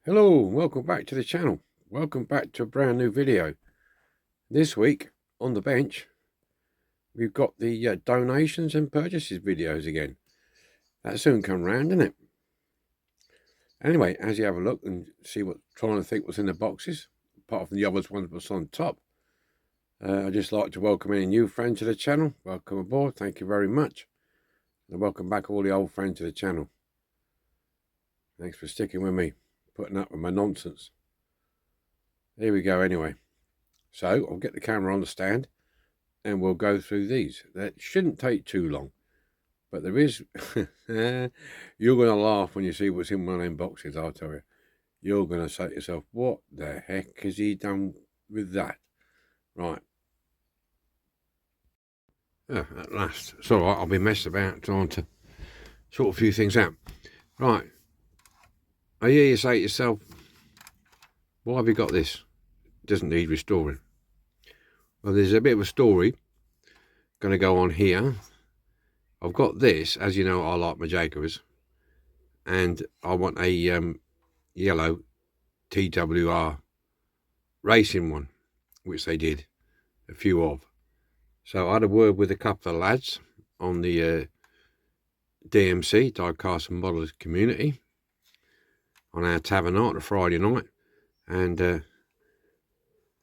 Hello, welcome back to the channel. Welcome back to a brand new video. This week on the bench, we've got the donations and purchases videos again. That soon come round, isn't it? Anyway, as you have a look and see trying to think what's in the boxes, apart from the obvious ones what's on top, I'd just like to welcome any new friends to the channel. Welcome aboard, thank you very much. And welcome back all the old friends to the channel. Thanks for sticking with me, putting up with my nonsense. Here we go anyway. So I'll get the camera on the stand and we'll go through these. That shouldn't take too long, but there is, you're going to laugh when you see what's in one of them boxes, I'll tell you. You're going to say to yourself, what the heck has he done with that? Right. At last. It's all right, I'll be messed about trying to sort a few things out. Right. I hear you say to yourself, why have you got this? It doesn't need restoring. Well, there's a bit of a story going to go on here. I've got this, as you know, I like my Jaguars, and I want a yellow TWR racing one, which they did a few of. So I had a word with a couple of lads on the DMC, Diecast and Modelers community, on our tavern night, a Friday night, and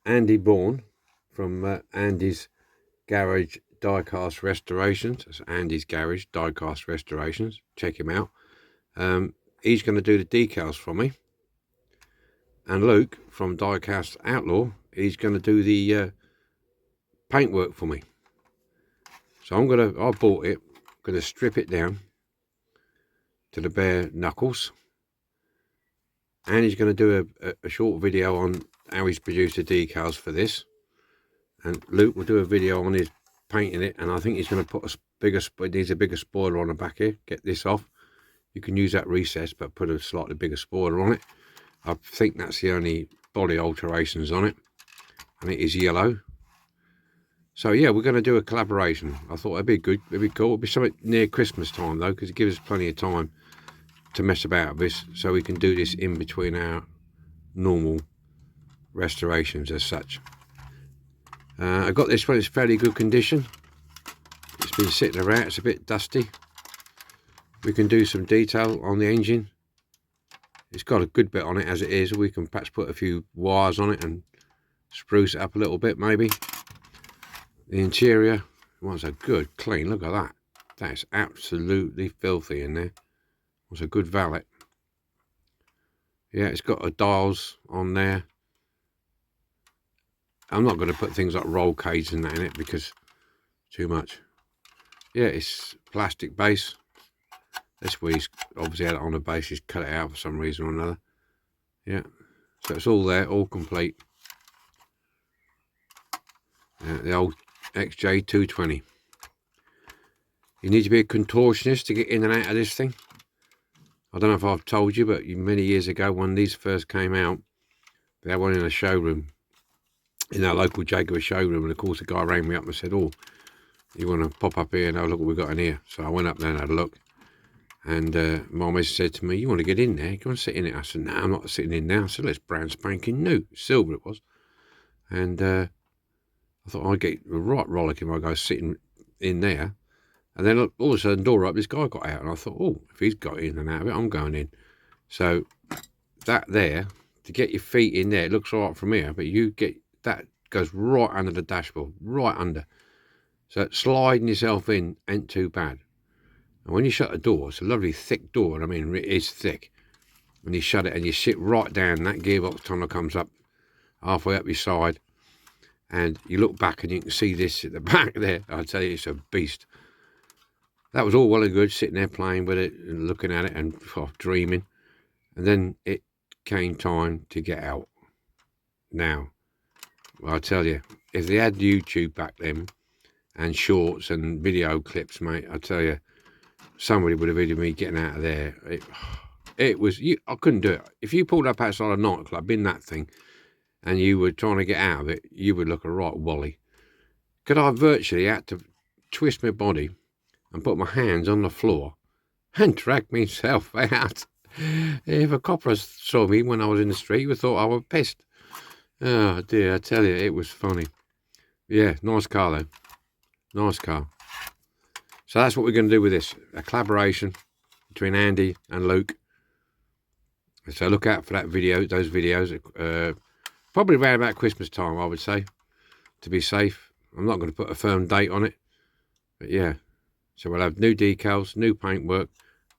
Andy Bourne from Andy's Garage Diecast Restorations. That's Andy's Garage Diecast Restorations. Check him out. He's going to do the decals for me. And Luke from Diecast Outlaw, he's going to do the paintwork for me. So I bought it, going to strip it down to the bare knuckles. And he's going to do a short video on how he's produced the decals for this. And Luke will do a video on his painting it, and I think he's going to put needs a bigger spoiler on the back here. Get this off. You can use that recess, but put a slightly bigger spoiler on it. I think that's the only body alterations on it, and it is yellow. So yeah, we're going to do a collaboration. I thought it'd be good, it'd be cool. It'd be something near Christmas time though, because it gives us plenty of time to mess about with this, so we can do this in between our normal restorations as such. I got this one, it's fairly good condition. It's been sitting around, it's a bit dusty. We can do some detail on the engine. It's got a good bit on it as it is. We can perhaps put a few wires on it and spruce it up a little bit maybe. The interior was a good clean, look at that. That's absolutely filthy in there. It was a good valet. Yeah, it's got a dials on there. I'm not going to put things like roll cages and that in it because too much. Yeah, it's plastic base. This week's obviously had it on the base. He's cut it out for some reason or another. Yeah, so it's all there, all complete. The old XJ220. You need to be a contortionist to get in and out of this thing. I don't know if I've told you, but many years ago when these first came out, they had one in a showroom, in our local Jaguar showroom, and of course the guy rang me up and said, oh, you want to pop up here and have a look what we've got in here? So I went up there and had a look, and my missus said to me, you want to get in there? Go and sit in it. I said, no, I'm not sitting in there. I said, it's brand spanking new, silver it was. And I thought I'd get a right rollicking if I go sitting in there. And then all of a sudden, door up, this guy got out, and I thought, oh, if he's got in and out of it, I'm going in. So that there, to get your feet in there, it looks all right from here, but you get, that goes right under the dashboard, right under. So sliding yourself in ain't too bad. And when you shut the door, it's a lovely thick door, and I mean, it is thick. When you shut it and you sit right down, that gearbox tunnel comes up halfway up your side, and you look back and you can see this at the back there. I tell you, it's a beast. That was all well and good, sitting there playing with it and looking at it and dreaming. And then it came time to get out. Now, well, I tell you, if they had YouTube back then and shorts and video clips, mate, I tell you, somebody would have videoed me getting out of there. It was, I couldn't do it. If you pulled up outside a nightclub in that thing and you were trying to get out of it, you would look a right wally. Because I virtually had to twist my body and put my hands on the floor and drag myself out. If a copper saw me when I was in the street, he would thought I was pissed. Oh dear, I tell you, it was funny. Yeah, nice car though. Nice car. So that's what we're going to do with this. A collaboration between Andy and Luke. So look out for that video, those videos. Probably around about Christmas time, I would say, to be safe. I'm not going to put a firm date on it. But yeah. So we'll have new decals, new paintwork,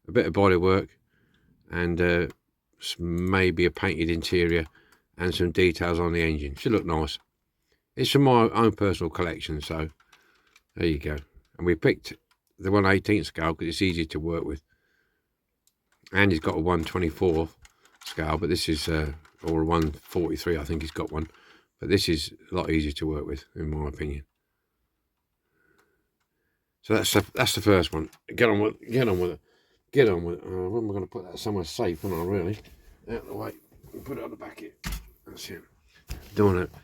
a bit of body work, and maybe a painted interior and some details on the engine. Should look nice. It's from my own personal collection, so there you go. And we picked the 1/18 scale because it's easy to work with. And he's got a 1/24 scale, but this is or a 1/43. I think he's got one, but this is a lot easier to work with, in my opinion. So that's the first one. Get on with it. When am I going to put that somewhere safe? Am I really? Out of the way. Put it on the back here. That's it. Don't want to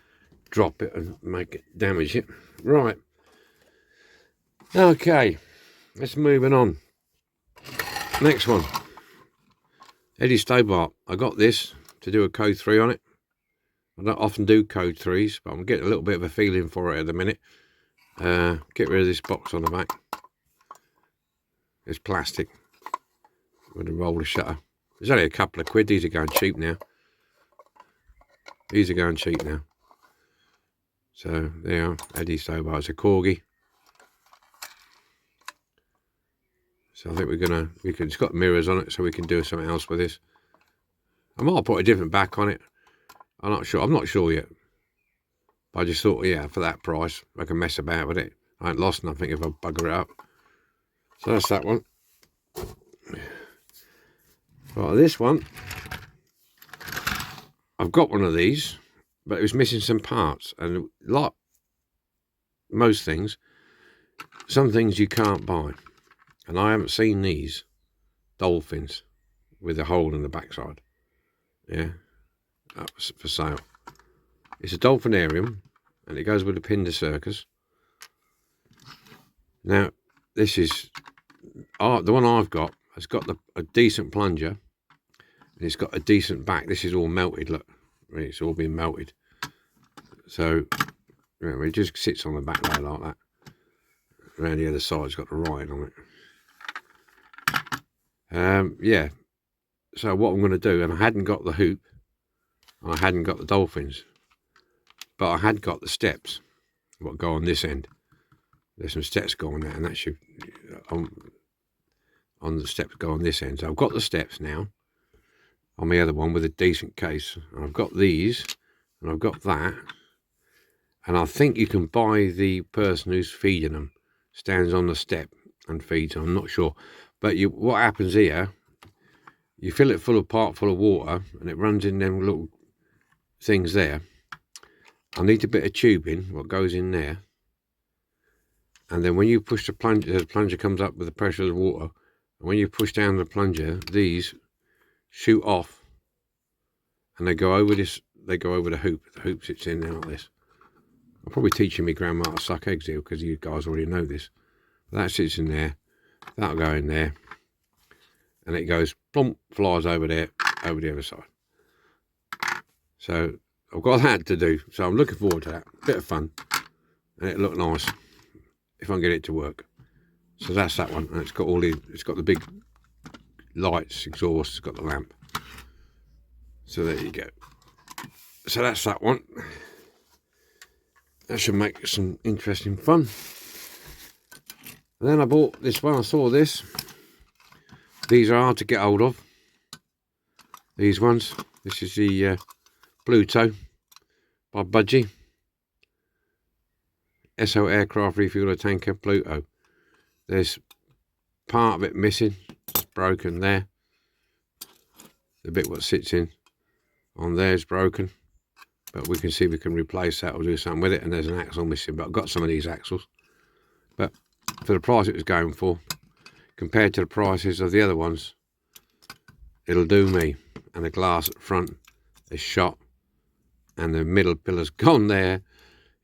drop it and make it damage it. Right. Okay. Let's moving on. Next one. Eddie Stobart. I got this to do a code 3 on it. I don't often do code 3s, but I'm getting a little bit of a feeling for it at the minute. Get rid of this box on the back. It's plastic with a roller shutter. There's only a couple of quid. These are going cheap now. So there you are. Eddie Stobart's a corgi. So I think it's got mirrors on it, so we can do something else with this. I might put a different back on it. I'm not sure yet. But I just thought, yeah, for that price, I can mess about with it. I ain't lost nothing if I bugger it up. So that's that one. Right, this one, I've got one of these, but it was missing some parts. And like most things, some things you can't buy. And I haven't seen these dolphins with a hole in the backside. Yeah, that was for sale. It's a dolphinarium, and it goes with a Pinder Circus. Now, this is the one I've got. Has got a decent plunger, and it's got a decent back. This is all melted. Look, it's all been melted. So it just sits on the back there like that. Around the other side, it's got the writing on it. Yeah. So what I'm going to do, and I hadn't got the hoop, and I hadn't got the dolphins, but I had got the steps. What go on this end? There's some steps going there, and that should on the steps go on this end. So I've got the steps now on the other one with a decent case. And I've got these, and I've got that, and I think you can buy the person who's feeding them stands on the step and feeds. I'm not sure, but what happens here? You fill it part full of water, and it runs in them little things there. I need a bit of tubing, what goes in there. And then when you push the plunger comes up with the pressure of the water. And when you push down the plunger, these shoot off, and they go over this. They go over the hoop. The hoop sits in there like this. I'm probably teaching me grandma to suck eggs here because you guys already know this. That sits in there. That'll go in there, and it goes plump, flies over there, over the other side. So I've got that to do. So I'm looking forward to that. Bit of fun, and it looked nice if I can get it to work. So that's that one, and it's got the big lights, exhaust, it's got the lamp. So there you go. So that's that one. That should make some interesting fun. And then I bought this one. I saw this. These are hard to get hold of. These ones. This is the Bluto by Budgie. SO Aircraft Refueler Tanker Bluto. There's part of it missing. It's broken there. The bit what sits in on there is broken. But we can see we can replace that or do something with it. And there's an axle missing. But I've got some of these axles. But for the price it was going for, compared to the prices of the other ones, it'll do me. And the glass at the front is shot. And the middle pillar's gone there.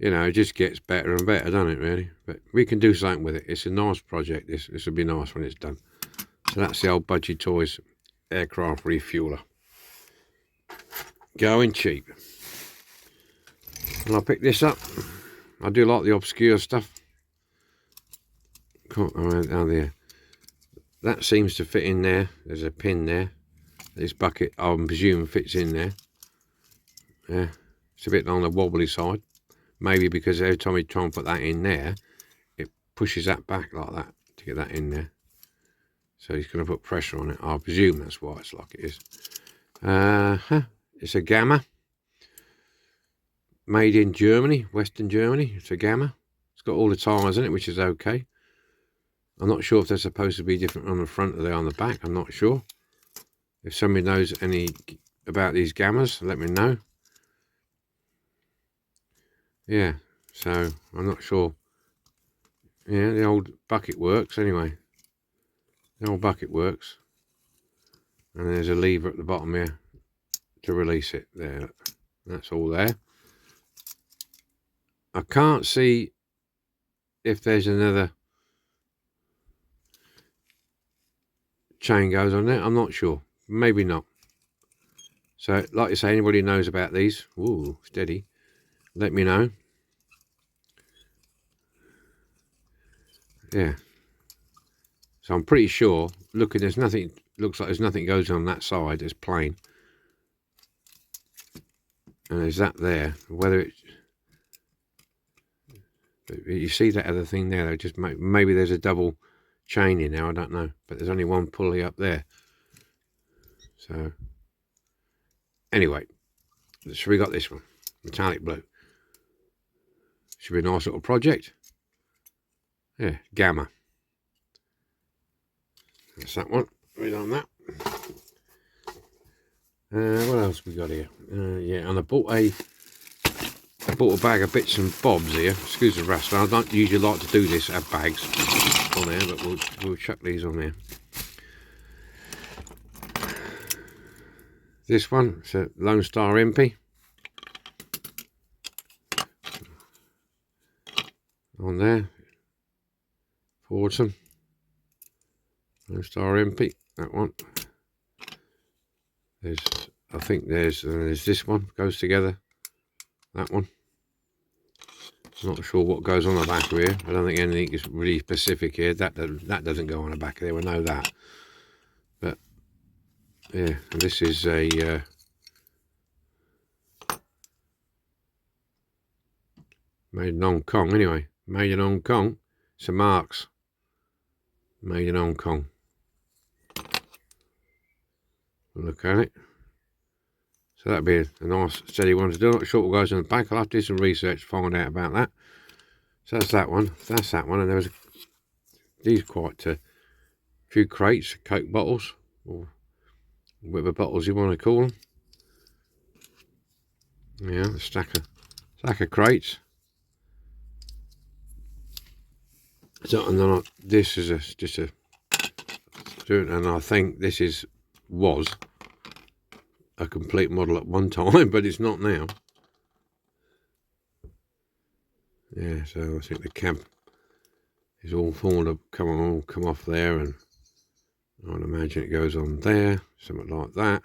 You know, it just gets better and better, doesn't it, really? But we can do something with it. It's a nice project. This will be nice when it's done. So that's the old Budgie Toys aircraft refueler. Going cheap. And I picked this up. I do like the obscure stuff. Oh, there. That seems to fit in there. There's a pin there. This bucket, I presume, fits in there. Yeah, it's a bit on the wobbly side. Maybe because every time you try and put that in there, it pushes that back like that to get that in there. So he's going to put pressure on it. I presume that's why it's like it is. It's a Gamma. Made in Germany, Western Germany. It's a Gamma. It's got all the tyres in it, which is okay. I'm not sure if they're supposed to be different on the front or they're on the back. I'm not sure. If somebody knows any about these Gammas, let me know. Yeah, so I'm not sure. Yeah, the old bucket works anyway. The old bucket works. And there's a lever at the bottom here to release it. There, that's all there. I can't see if there's another chain goes on there. I'm not sure. Maybe not. So, like I say, anybody knows about these, ooh, steady, let me know. Yeah. So I'm pretty sure, looking, there's nothing, looks like there's nothing goes on that side, it's plain. And there's that there, whether it's, you see that other thing there, though, just maybe there's a double chain in there, I don't know. But there's only one pulley up there. So, anyway, so we got this one, metallic blue. Should be a nice little project. Yeah, Gamma. That's that one. Read on that. What else we got here? Yeah, and I bought a bag of bits and bobs here. Excuse the rustle. I don't usually like to do this, have bags on there, but we'll chuck these on there. This one, it's a Lone Star MP. On there. Fordson. Lone Star MP, that one. There's, I think there's this one, goes together. That one. Not sure what goes on the back of here. I don't think anything is really specific here. That doesn't go on the back of there, we know that. But, yeah, and this is a... made in Hong Kong, anyway. Made in Hong Kong. It's a Marks. Made in Hong Kong. Look at it. So that'd be a nice steady one to do. Not sure what goes on the back. I'll have to do some research to find out about that. So that's that one. That's that one. And there was these quite a few crates, Coke bottles, or whatever bottles you want to call them. Yeah, a stack of crates. So, and then this is just a, and I think this was a complete model at one time, but it's not now. Yeah, so I think the cab is all fallen up, come off there, and I'd imagine it goes on there, something like that.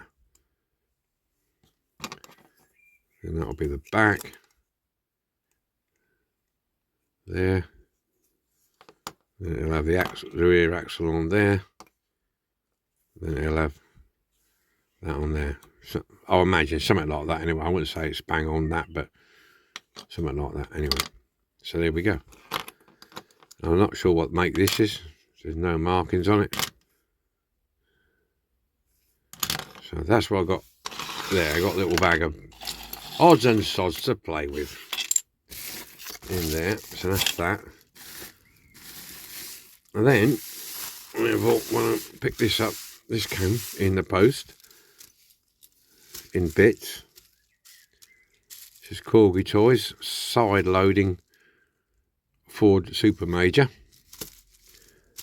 And that'll be the back. There. Then it'll have the rear axle on there. Then it'll have that on there. So, I'll imagine something like that anyway. I wouldn't say it's bang on that, but something like that anyway. So there we go. I'm not sure what make this is. There's no markings on it. So that's what I got there. I got a little bag of odds and sods to play with in there. So that's that. And then when I picked this up, this came in the post in bits. This is Corgi Toys side loading Ford Super Major.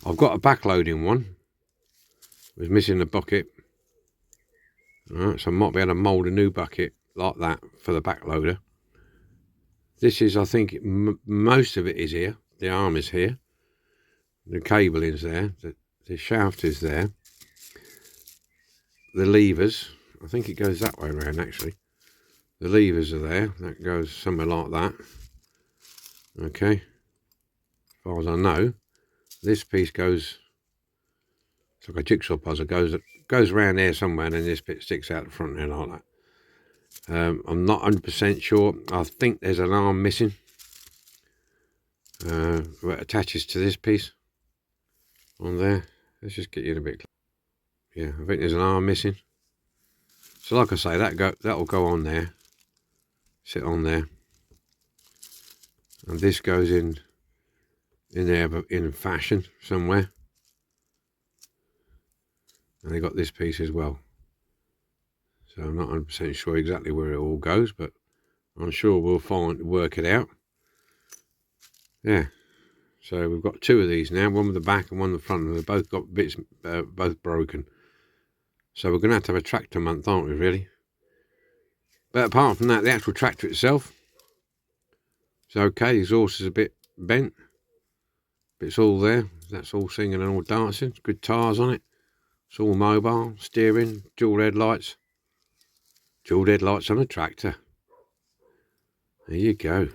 I've got a back loading one. It was missing the bucket. Alright, so I might be able to mould a new bucket like that for the back loader. This is, I think, most of it is here. The arm is here. The cable is there. The shaft is there. the levers. I think it goes that way around actually. The levers are there. That goes somewhere like that. Okay. As far as I know, this piece goes. It's like a jigsaw puzzle. Goes around there somewhere, and then this bit sticks out the front there like that. I'm not 100% sure. I think there's an arm missing. Where it attaches to this piece on there. Let's just get you in a bit. Yeah, I think there's an arm missing. So like I say, that'll go on there. Sit on there. And this goes in there, but in fashion somewhere. And they got this piece as well. So I'm not 100% sure exactly where it all goes, but I'm sure we'll work it out. Yeah. So we've got two of these now, one with the back and one with the front, and they've both got bits, both broken. So we're going to have a tractor month, aren't we, really? But apart from that, the actual tractor itself, it's okay. The exhaust is a bit bent, but it's all there. That's all singing and all dancing. Good tires on it. It's all mobile, steering, dual headlights. Dual headlights on a tractor. There you go.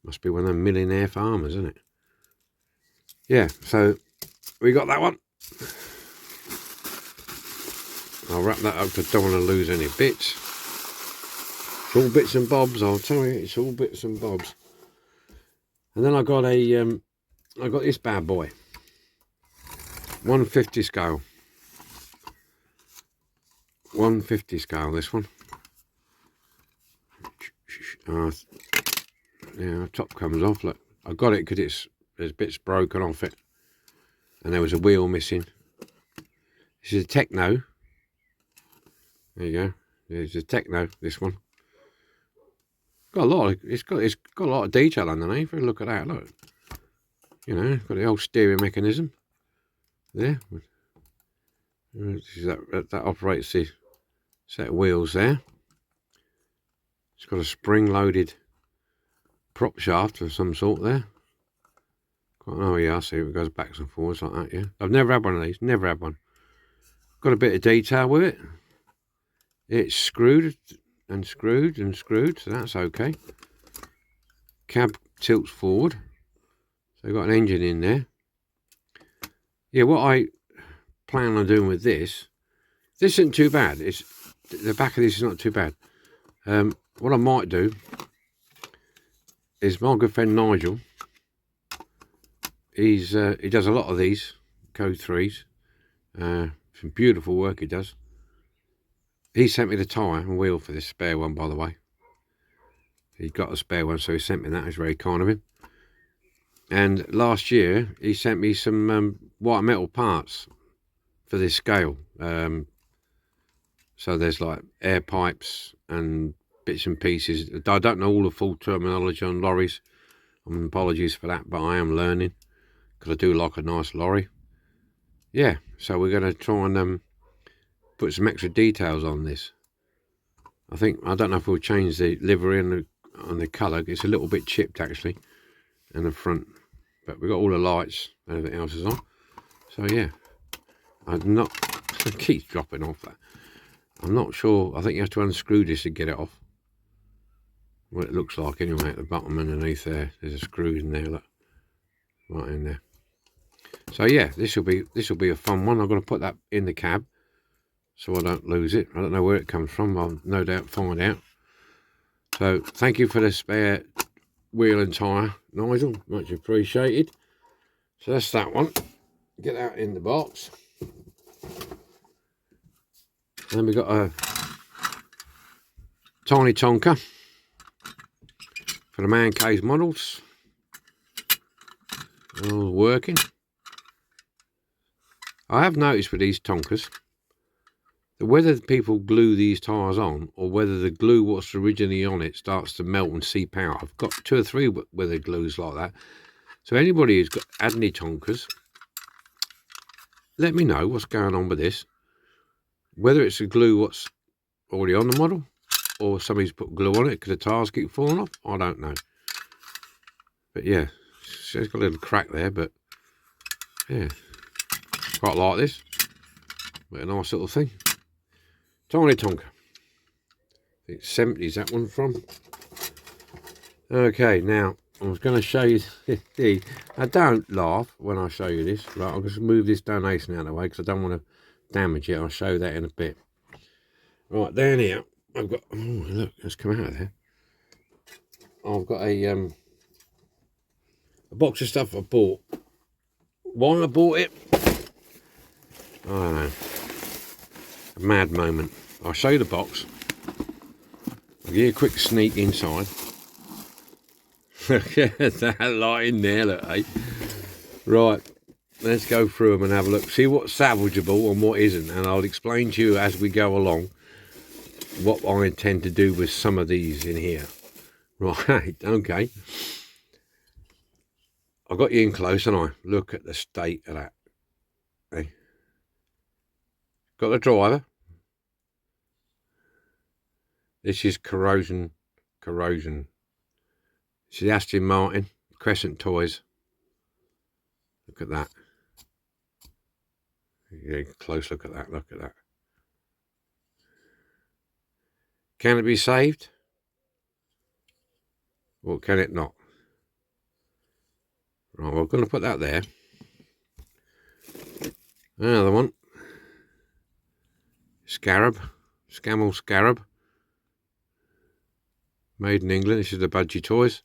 Must be one of them millionaire farmers, isn't it? Yeah, so we got that one. I'll wrap that up because I don't want to lose any bits. It's all bits and bobs, I'll tell you. It's all bits and bobs. And then I got this bad boy. 150 scale. 150 scale, this one. Yeah, the top comes off. Look, I got it because there's bits broken off it, and there was a wheel missing. This is a Techno. There you go. There's a Techno. This one. Got a lot. It's got a lot of detail underneath. Look at that. Look. You know, got the old steering mechanism there. That operates the set of wheels there. It's got a spring-loaded prop shaft of some sort there. Oh yeah, I see it goes backwards and forwards like that, yeah. I've never had one of these, never had one. Got a bit of detail with it. It's screwed and screwed and screwed, so that's okay. Cab tilts forward. So you've got an engine in there. Yeah, what I plan on doing with this isn't too bad. The back of this is not too bad. What I might do is my good friend Nigel, he does a lot of these Code 3s. Some beautiful work he does. He sent me the tyre and wheel for this spare one, by the way. He got a spare one, so he sent me that. It was very kind of him. And last year, he sent me some white metal parts for this scale. So there's like air pipes and bits and pieces. I don't know all the full terminology on lorries. Apologies for that, but I am learning because I do like a nice lorry. Yeah, so we're going to try and put some extra details on this. I don't know if we'll change the livery on the colour. It's a little bit chipped actually in the front, but we've got all the lights and everything else is on. So yeah, it keeps dropping off that. I'm not sure. I think you have to unscrew this to get it off. What it looks like anyway at the bottom underneath there. There's a screw in there, look, right in there. So yeah, this will be a fun one. I'm going to put that in the cab so I don't lose it. I don't know where it comes from. I'll no doubt find out. So thank you for the spare wheel and tyre, Nigel. Much appreciated. So that's that one. Get that in the box. Then we got a tiny tonker for the man cave models. All working. I have noticed with these tonkers that whether people glue these tyres on or whether the glue what's originally on it starts to melt and seep out. I've got 2 or 3 where the glue's like that. So anybody who's got had any tonkers, let me know what's going on with this. Whether it's the glue what's already on the model or somebody's put glue on it because the tyres keep falling off, I don't know. But yeah, it's got a little crack there, but yeah, quite like this. But a nice little thing. Tiny Tonka. I think 70's that one from. Okay, now I was going to show you. I don't laugh when I show you this. Right, I'll just move this donation out of the way because I don't want to damage it. I'll show that in a bit. Right, down here, I've got. Oh, look, it's come out of there. I've got a box of stuff I bought. Why I bought it? I don't know. A mad moment. I'll show you the box. I'll give you a quick sneak inside. Look at that light in there, look, eh? Right, let's go through them and have a look. See what's salvageable and what isn't. And I'll explain to you as we go along what I intend to do with some of these in here. Right, okay. I got you in close and I look at the state of that. Okay. Got the driver. This is corrosion. This is Aston Martin, Crescent Toys. Look at that. Yeah, close look at that, look at that. Can it be saved? Or can it not? Right, we're going to put that there. Another one. Scamel Scarab. Made in England. This is the Budgie Toys.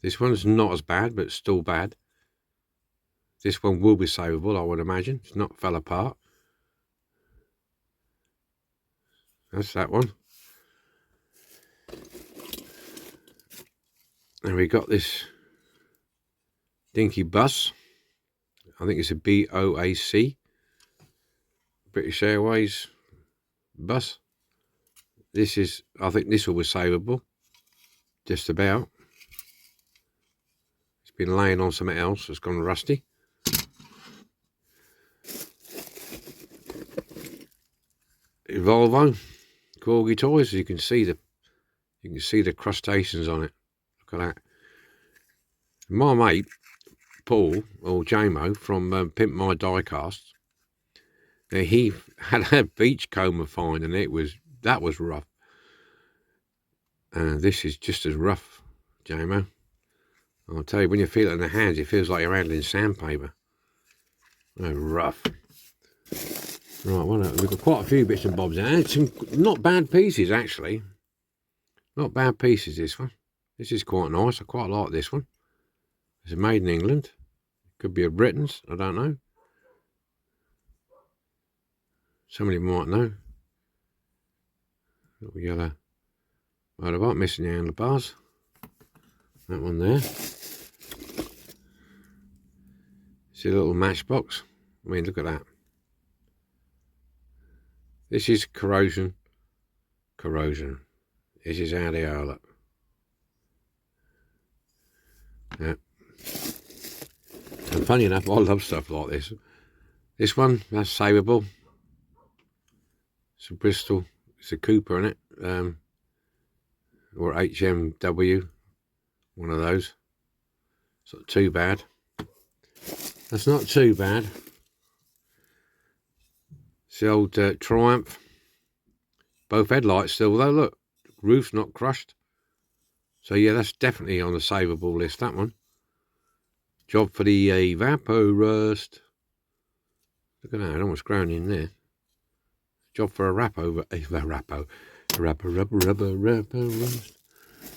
This one's not as bad, but still bad. This one will be savable, I would imagine. It's not fell apart. That's that one. And we got this dinky bus. I think it's a BOAC. British Airways bus. This is, I think this one was savable. Just about. It's been laying on something else. It's gone rusty. Volvo Corgi Toys. You can see the crustaceans on it. Look at that. My mate Paul or JMO from Pimp My Diecast. He had a beachcomber find and that was rough. This is just as rough, JMO. I'll tell you, when you feel it in the hands, it feels like you're handling sandpaper. Oh, rough. Right, well, we've got quite a few bits and bobs there. Some not bad pieces, actually. Not bad pieces, this one. This is quite nice. I quite like this one. It's made in England. Could be a Britain's, I don't know. Somebody might know. Little yellow motorbike, missing the handlebars. That one there. See a little matchbox. I mean, look at that. This is corrosion. This is how they are, look. Yeah. And funny enough, I love stuff like this. This one, that's savable. It's a Bristol. It's a Cooper in it. Or HMW. One of those. It's not too bad. That's not too bad. It's the old Triumph. Both headlights still, though, look. Roof's not crushed. So, yeah, that's definitely on the savable list, that one. Job for the Evapor Rust. Look at that, it almost grown in there. Job for a rubber rust. Right,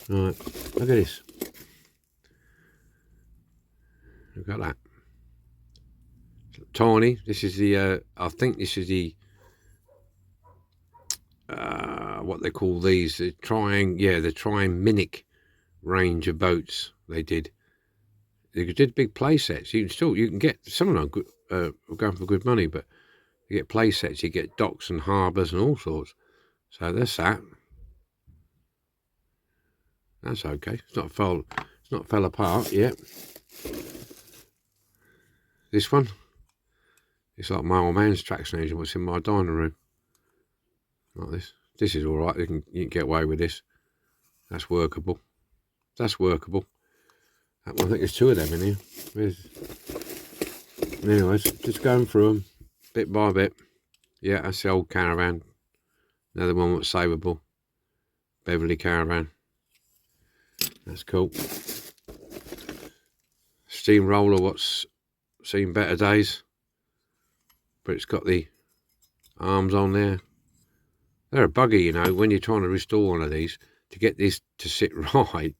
look at this. Look at that. Tiny. This is the, I think this is the, what they call these, the Minic range of boats they did. They did big play sets. You can get some of them good, going for good money, but you get play sets, you get docks and harbours and all sorts. So that's that. That's okay. It's not fell apart yet. This one, it's like my old man's traction engine. What's in my dining room? Like this. This is all right. You can get away with this. That's workable. That's workable. I think there's two of them in here. Anyways, just going through them bit by bit. Yeah, that's the old caravan. Another one that's savable. Beverly caravan. That's cool. Steamroller, what's seen better days. But it's got the arms on there. They're a bugger, you know, when you're trying to restore one of these, to get this to sit right.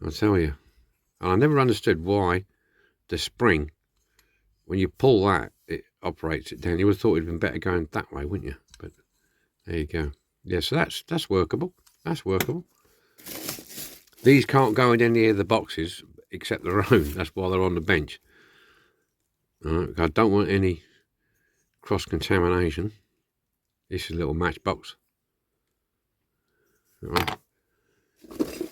I'll tell you. And I never understood why the spring, when you pull that, it operates it down. You would have thought it'd been better going that way, wouldn't you? But there you go. Yeah, so that's workable. That's workable. These can't go in any of the boxes except their own. That's why they're on the bench. I don't want any cross-contamination. This is a little matchbox. Right. This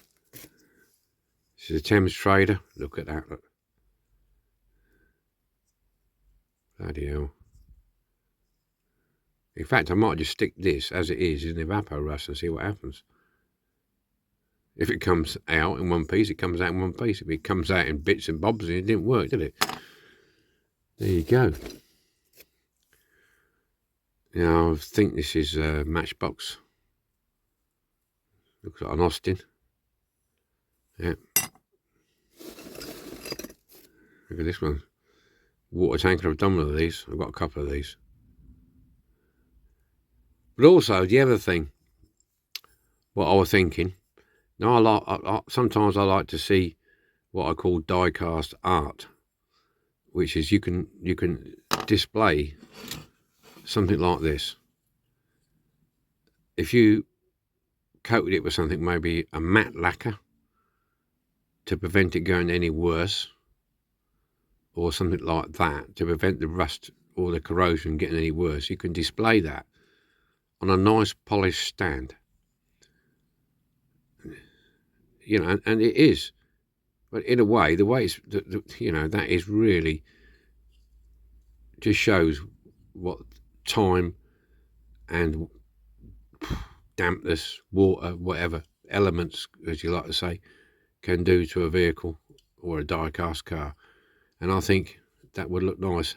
is a Thames Trader. Look at that. Look. Bloody hell. In fact, I might just stick this as it is in Evapo-Rust and see what happens. If it comes out in one piece, it comes out in one piece. If it comes out in bits and bobs, it didn't work, did it? There you go. Now, I think this is a matchbox. Looks like an Austin. Yeah. Look at this one. Water tanker. I've done one of these. I've got a couple of these. But also, the other thing, what I was thinking, now sometimes I like to see what I call die-cast art, which is you can display something like this. If you coated it with something, maybe a matte lacquer, to prevent it going any worse, or something like that, to prevent the rust or the corrosion getting any worse, you can display that on a nice polished stand. You know, and it is, but in a way, the way it's, you know, that is really just shows what time and dampness, water, whatever elements, as you like to say, can do to a vehicle or a die-cast car. And I think that would look nice.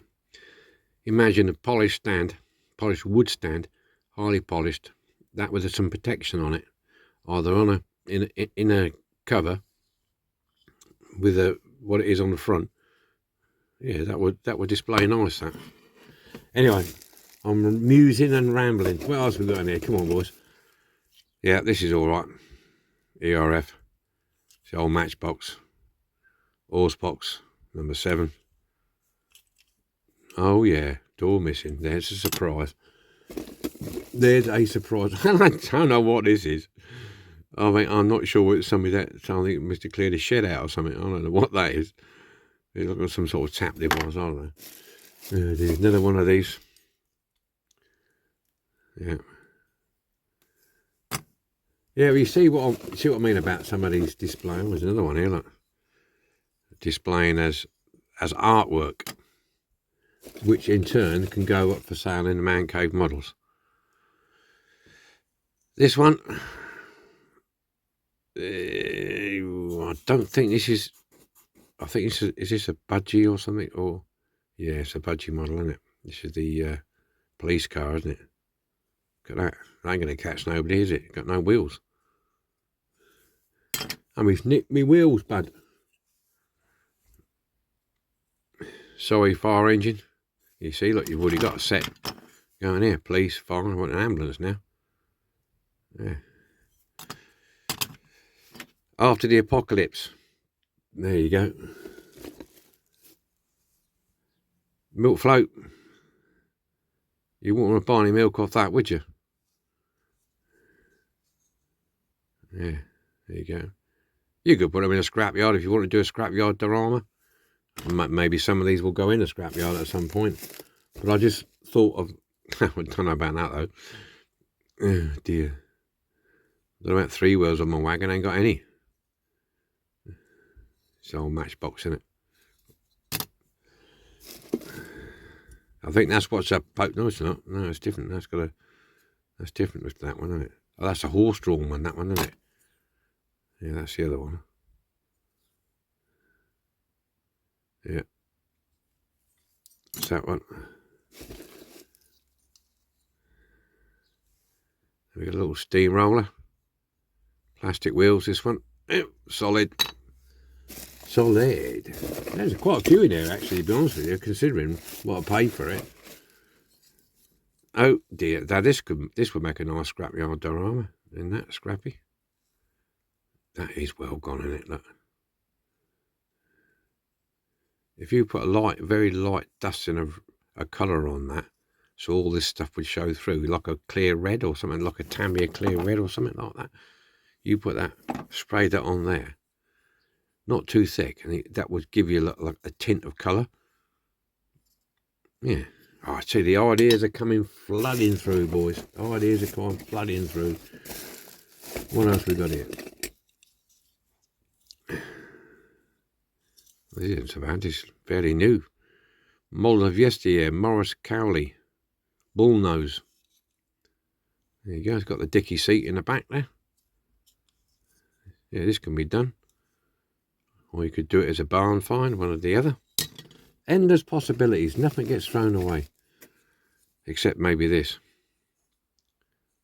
Imagine a polished stand, polished wood stand, highly polished, that with some protection on it, either on in a cover with what it is on the front. Yeah, that would display nice. That. Anyway, I'm musing and rambling. What else we got in here? Come on, boys. Yeah, this is all right. ERF. It's the old matchbox. Horsebox number 7. Oh yeah, door missing. There's a surprise. There's a surprise. I don't know what this is. I mean, I'm not sure it's somebody that something Mr. Clear the shed out or something. I don't know what that is. It's like some sort of tap device, I don't know. There's another one of these. Yeah. Yeah, well, you see what I mean about some of these displays. There's another one here, look. Displaying as artwork, which in turn can go up for sale in the man cave models. This one, I don't think this is. I think is this a budgie or something? Or yeah, it's a budgie model, isn't it? This is the police car, isn't it? Look at that. That ain't going to catch nobody, is it? Got no wheels. I mean, it's nicked me wheels, bud. Sorry, fire engine. You see, look, you've already got a set going here. Police, fire. I want an ambulance now. Yeah. After the apocalypse. There you go. Milk float. You wouldn't want to buy any milk off that, would you? Yeah, there you go. You could put them in a scrapyard if you want to do a scrapyard diorama. Maybe some of these will go in a scrapyard at some point. But I just thought of... I don't know about that, though. Oh, dear. I don't know about 3 wheels on my wagon. I ain't got any. It's an old matchbox, isn't it? I think that's what's up. No, it's not. No, it's different. That's different with that one, isn't it? Oh, that's a horse-drawn one, that one, isn't it? Yeah, that's the other one. Yeah. It's that one. We got a little steamroller. Plastic wheels, this one. Oh, solid. Solid. There's quite a few in there, actually, to be honest with you, considering what I paid for it. Oh dear, now this would make a nice scrapyard diorama. Isn't that scrappy? That is well gone, isn't it? Look. If you put a very light dusting of a colour on that, so all this stuff would show through, like a clear red or something, like a Tamiya clear red or something like that. You put that, spray that on there, not too thick, and that would give you like a tint of colour. Yeah. Oh, I see the ideas are coming flooding through, boys. Ideas are coming flooding through. What else we got here? This isn't so bad. It's fairly new. Model of yesteryear, Morris Cowley, bullnose. There you go. It's got the dicky seat in the back there. Yeah, this can be done. Or you could do it as a barn find, one or the other. Endless possibilities. Nothing gets thrown away. Except maybe this.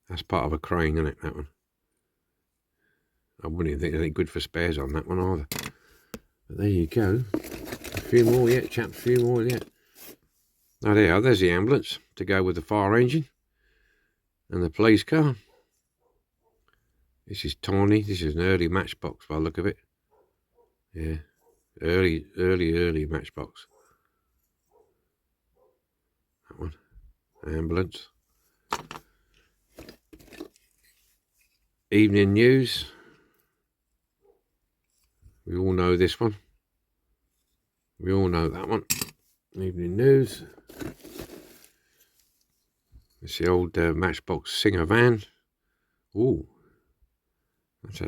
That's part of a crane, isn't it, that one? I wouldn't even think anything good for spares on that one either. But there you go. A few more yet, chaps. A few more yet. Oh, there you are. There's the ambulance to go with the fire engine. And the police car. This is tiny. This is an early Matchbox by the look of it. Yeah. Early Matchbox. That one. Ambulance. Evening news. We all know this one. We all know that one. Evening news. It's the old Matchbox Singer van. Ooh. That's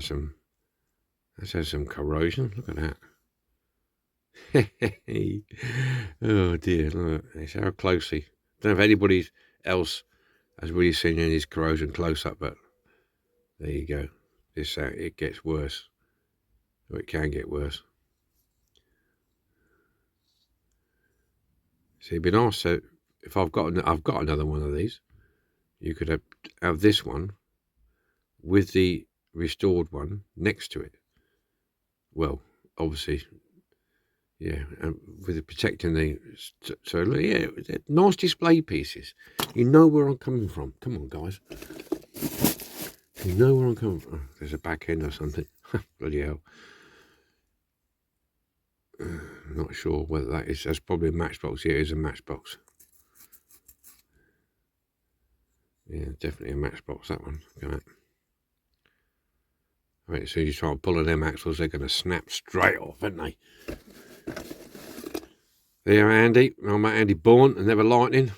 had some corrosion. Look at that. Oh dear, look. It's how closely. Don't know if anybody else has really seen any of this corrosion close up, but there you go. It gets worse. Or it can get worse. So it'd be nice to, if I've got another one of these, you could have this one with the restored one next to it. Well, obviously, yeah, and with it protecting the, so yeah, nice display pieces. You know where I'm coming from. Come on, guys. You know where I'm coming from. Oh, there's a back end or something. Bloody hell. Not sure whether that's probably a Matchbox. Yeah, it is a Matchbox. Yeah, definitely a Matchbox, that one. Look at that. Right, as soon as you try pulling them axles, they're going to snap straight off, aren't they? There, Andy. I'm Andy Bourne and Never Lightning.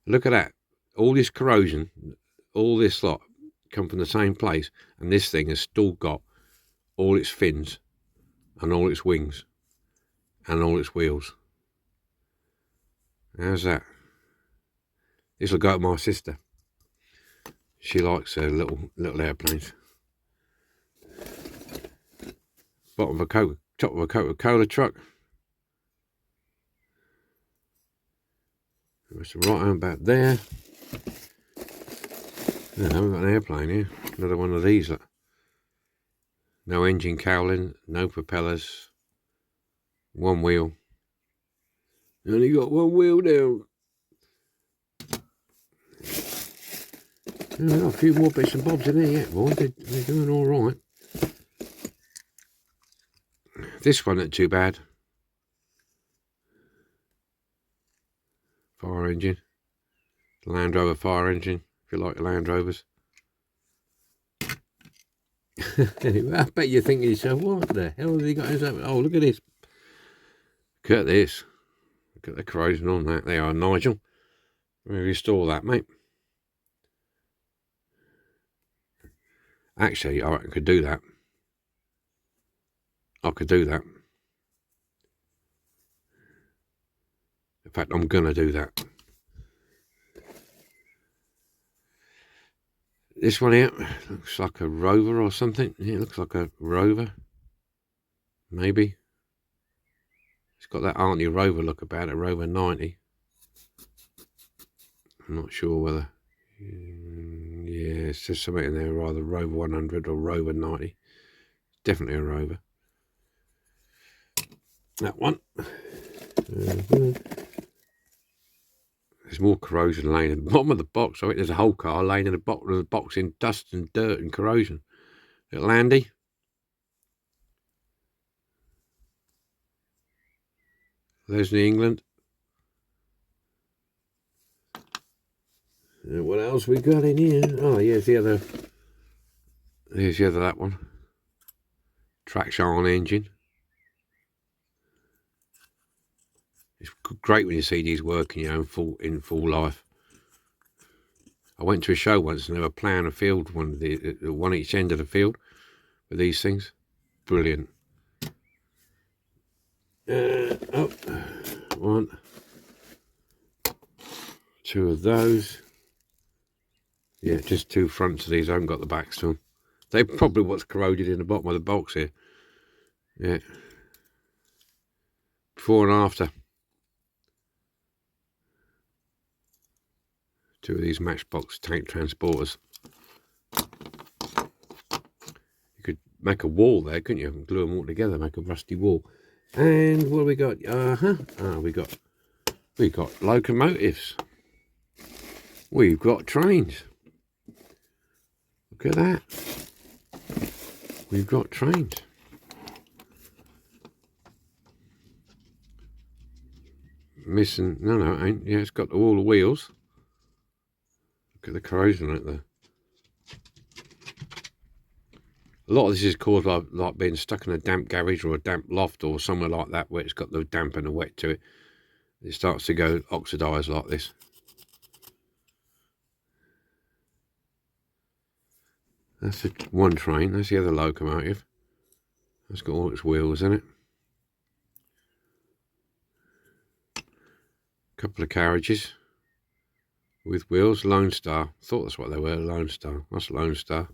Look at that. All this corrosion, all this lot come from the same place, and this thing has still got all its fins and all its wings and all its wheels. How's that? This will go to my sister. She likes her little airplanes. Top of a Coca-Cola truck. That's right on about there. No, we've got an airplane here. Another one of these. Look. No engine cowling, no propellers. One wheel. Only got one wheel down. We've got a few more bits and bobs in there yet, boy. They're doing all right. This one not too bad. Fire engine. Land Rover fire engine, if you like Land Rovers. I bet you're thinking to yourself, what the hell have they got himself? Oh, look at this. Look at this. Look at the corrosion on that. They are, Nigel. Let me restore that, mate. Actually, I could do that. I could do that. In fact, I'm going to do that. This one here looks like a Rover or something. Yeah, it looks like a Rover. Maybe. It's got that Auntie Rover look about it, Rover 90. I'm not sure whether... Yeah, it's just something in there, either Rover 100 or Rover 90. Definitely a Rover. That one. There's more corrosion laying in the bottom of the box. I think there's a whole car laying in the bottom of the box in dust and dirt and corrosion. Little Andy. There's New England. What else we got in here? Oh, yeah, here's the other, that one. Traction engine. It's great when you see these working, you know, in full life. I went to a show once and they were ploughing a field, one each end of the field with these things. Brilliant. Oh, one, two of those. Yeah, just two fronts of these. I haven't got the backs to them. They're probably what's corroded in the bottom of the box here. Yeah. Before and after. Two of these Matchbox tank transporters. You could make a wall there, couldn't you? Glue them all together, make a rusty wall. And what have we got? We got locomotives. We've got trains. Look at that. We've got trains. Missing, no, it ain't. Yeah, it's got all the wheels. Look at the corrosion right there. A lot of this is caused by like being stuck in a damp garage or a damp loft or somewhere like that where it's got the damp and the wet to it. It starts to go oxidised like this. That's the one train. That's the other locomotive. That's got all its wheels in it. Couple of carriages with wheels. Lone Star. Thought that's what they were. Lone Star. That's Lone Star.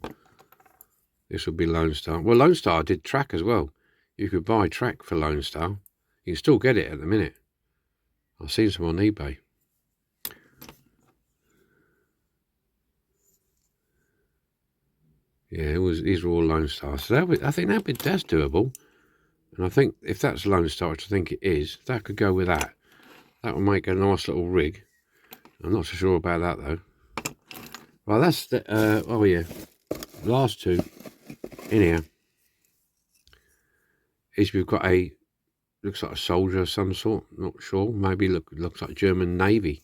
This would be Lone Star. Well, Lone Star did track as well. You could buy track for Lone Star. You can still get it at the minute. I've seen some on eBay. Yeah, these are all Lone Stars. So I think that's doable. And I think if that's Lone Star, which I think it is, that could go with that. That will make a nice little rig. I'm not so sure about that though. Well, that's the, oh yeah, last two in here is we've got looks like a soldier of some sort, not sure. Maybe looks like German Navy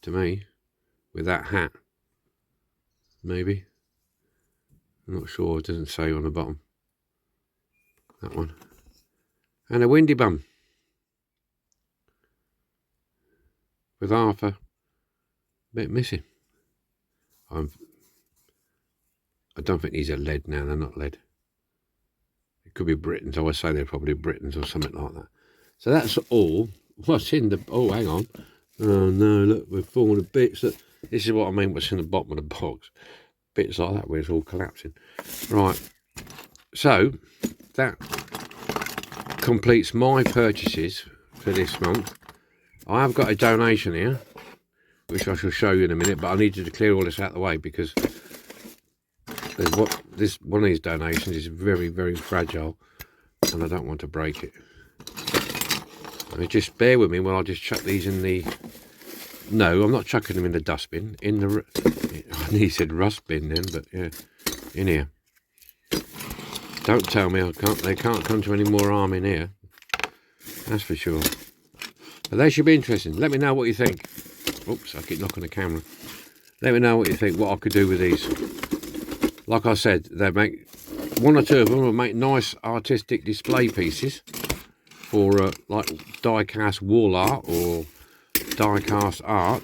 to me, with that hat. Maybe. I'm not sure, it doesn't say on the bottom. That one. And a windy bum. With half a bit missing. I don't think these are lead now, they're not lead. It could be Britons, I would say they're probably Britons or something like that. So that's all. What's in the, oh hang on. Oh no, look, we're falling to bits. Look, this is what I mean, what's in the bottom of the box. Bits like that where it's all collapsing. Right, so that completes my purchases for this month. I have got a donation here, which I shall show you in a minute, but I needed to clear all this out of the way because one of these donations is very, very fragile and I don't want to break it. Just bear with me while I just chuck these in the... No, I'm not chucking them in the dustbin. In the... I nearly said rust bin then, but yeah, in here. Don't tell me they can't come to any more harm in here. That's for sure. But they should be interesting. Let me know what you think. Oops, I keep knocking the camera. Let me know what you think, what I could do with these. Like I said, they make... One or two of them will make nice artistic display pieces for like die-cast wall art or die-cast art,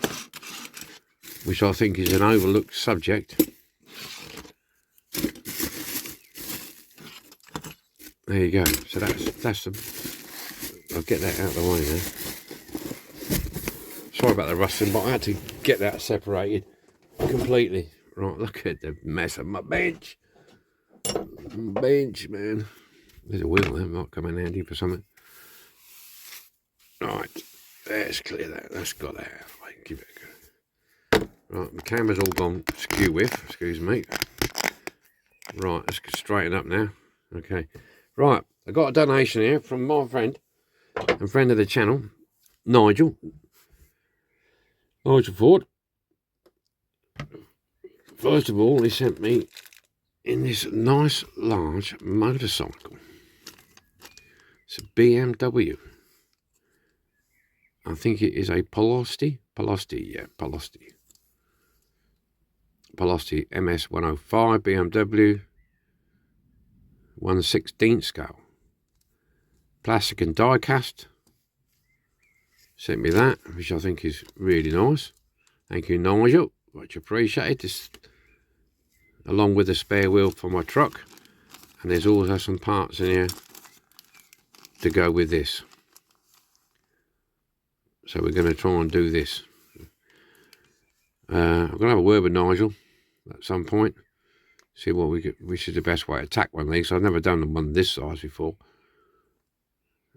which I think is an overlooked subject. There you go. So that's the... I'll get that out of the way now. Sorry about the rustling, but I had to get that separated completely. Right, look at the mess of my bench. Bench, man. There's a wheel there, might come in handy for something. Right, let's clear that. Let's got that out of the way. Give it a go. Right, the camera's all gone skew with, excuse me. Right, let's straighten up now. Okay. Right, I got a donation here from my friend and friend of the channel, Nigel Ford. First of all, he sent me in this nice large motorcycle. It's a BMW. I think it is a Polosti, yeah, Polosti MS105 BMW 1/16 scale. Plastic and die cast. Sent me that, which I think is really nice. Thank you, Nigel. Much appreciated. This, along with the spare wheel for my truck. And there's also some parts in here to go with this. So we're going to try and do this. I'm going to have a word with Nigel at some point. See what which is the best way to attack one of these. I've never done one this size before.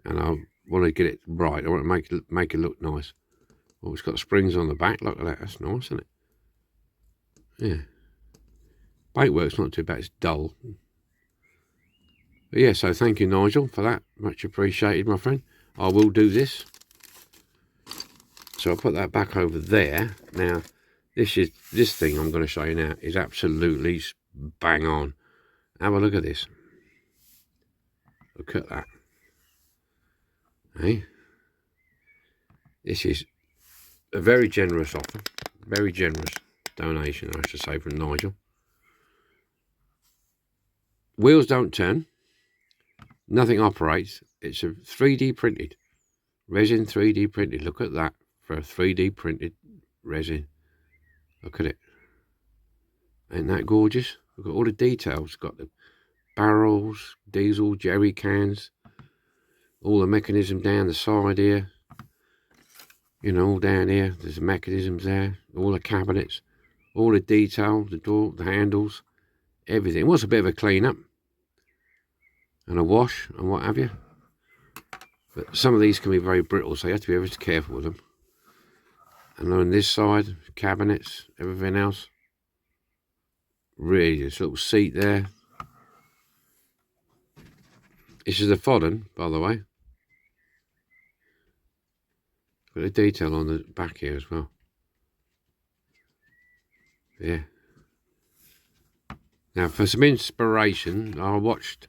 And I want to get it right. I want to make it look nice. Oh, it's got springs on the back. Look at that. That's nice, isn't it? Yeah. Paintwork's not too bad. It's dull. But yeah, so thank you, Nigel, for that. Much appreciated, my friend. I will do this. So I'll put that back over there. Now, this thing I'm going to show you now is absolutely bang on. Have a look at this. Look at that. Hey? This is a very generous offer. Very generous donation, I should say, from Nigel. Wheels don't turn. Nothing operates. It's a 3D printed. Resin 3D printed. Look at that for a 3D printed resin. Look at it. Ain't that gorgeous? Look at all the details. Got the barrels, diesel, jerry cans, all the mechanism down the side here. You know, all down here. There's the mechanisms there. All the cabinets. All the detail, the door, the handles, everything. It was a bit of a clean up and a wash and what have you. But some of these can be very brittle, so you have to be very careful with them. And on this side, cabinets, everything else. Really, this little seat there. This is a Fodden, by the way. Got a detail on the back here as well. Yeah. Now, for some inspiration, I watched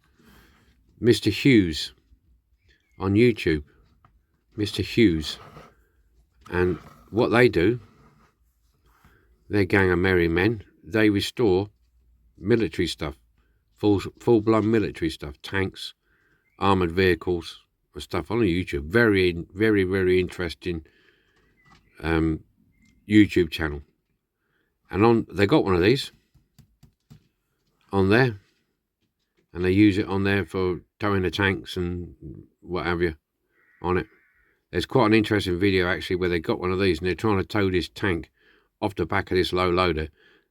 Mr. Hughes on YouTube. Mr. Hughes. And what they do, their gang of merry men, they restore military stuff, full-blown military stuff, tanks, armoured vehicles and stuff on YouTube. Very, very, very interesting YouTube channel. And they got one of these on there, and they use it on there for towing the tanks and what have you on it. There's quite an interesting video actually where they got one of these and they're trying to tow this tank off the back of this low loader,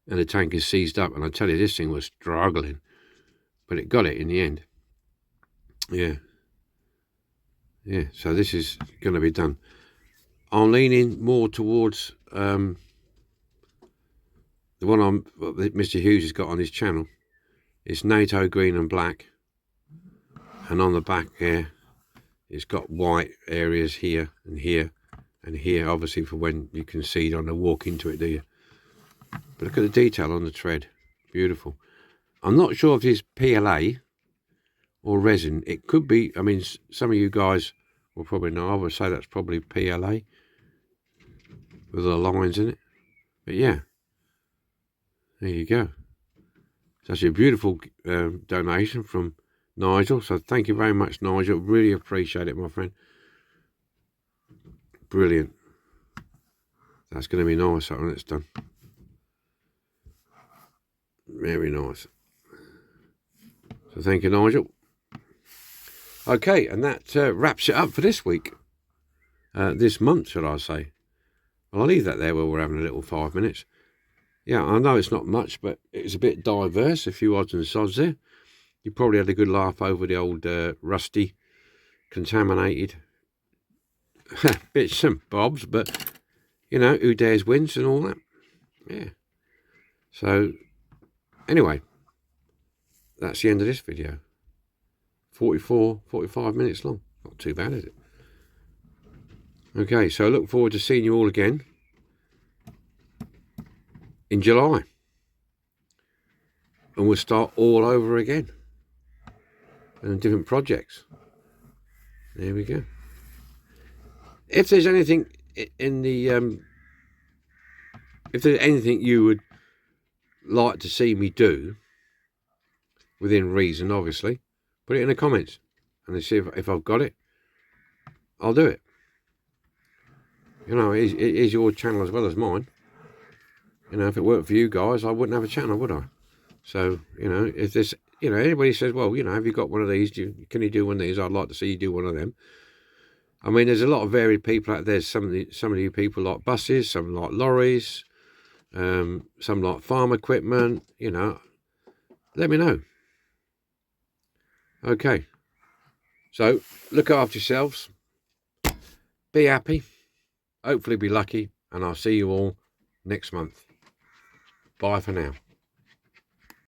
and the tank is seized up, and I tell you, this thing was struggling, but it got it in the end. Yeah, so this is going to be done. I'm leaning more towards the one Mr. Hughes has got on his channel. It's NATO green and black, and on the back here it's got white areas here and here and here, obviously for when you can see, you don't walk into it, do you? But look at the detail on the tread. Beautiful. I'm not sure if it's PLA or resin. It could be. I mean, some of you guys will probably know. I would say that's probably PLA with the lines in it. But yeah, there you go. That's a beautiful donation from Nigel. So thank you very much, Nigel. Really appreciate it, my friend. Brilliant. That's going to be nice when it's done. Very nice. So thank you, Nigel. Okay, and that wraps it up for this week. This month, should I say. Well, I'll leave that there while we're having a little 5 minutes. Yeah, I know it's not much, but it's a bit diverse. A few odds and sods there. You probably had a good laugh over the old rusty, contaminated bits and bobs, but, you know, who dares wins and all that. Yeah. So, anyway, that's the end of this video. 45 minutes long. Not too bad, is it? Okay, so I look forward to seeing you all again in July. And we'll start all over again. And different projects. There we go. If there's anything in the... if there's anything you would like to see me do, within reason, obviously, put it in the comments. And see if I've got it. I'll do it. You know, it is your channel as well as mine. You know, if it weren't for you guys, I wouldn't have a channel, would I? So, you know, if there's, you know, anybody says, well, you know, have you got one of these? Can you do one of these? I'd like to see you do one of them. I mean, there's a lot of varied people out there. Some of you people like buses, some like lorries, some like farm equipment, you know. Let me know. Okay. So, look after yourselves. Be happy. Hopefully be lucky. And I'll see you all next month. Bye for now.